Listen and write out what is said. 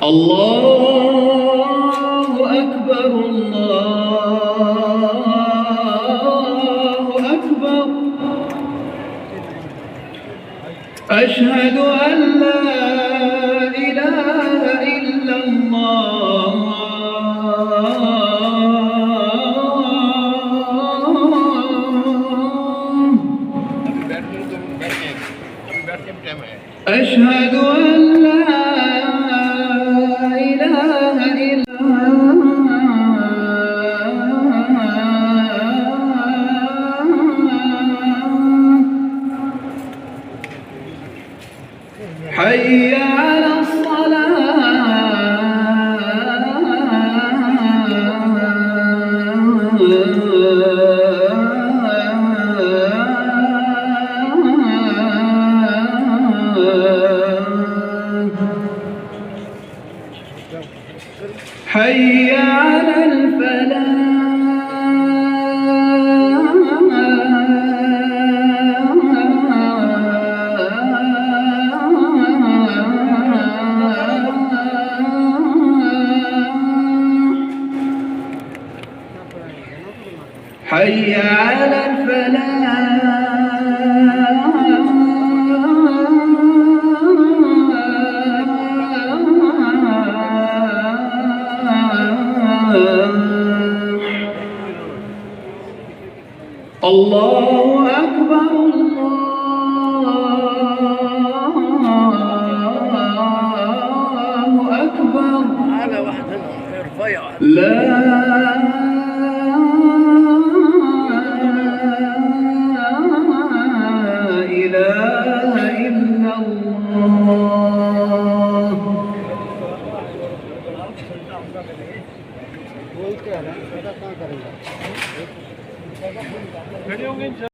الله أكبر الله أكبر أشهد أن لا إله إلا الله أشهد أن لا إله إلا حي على حي على حي على الله أكبر الله أكبر على واحد رفيع لا إله إلا الله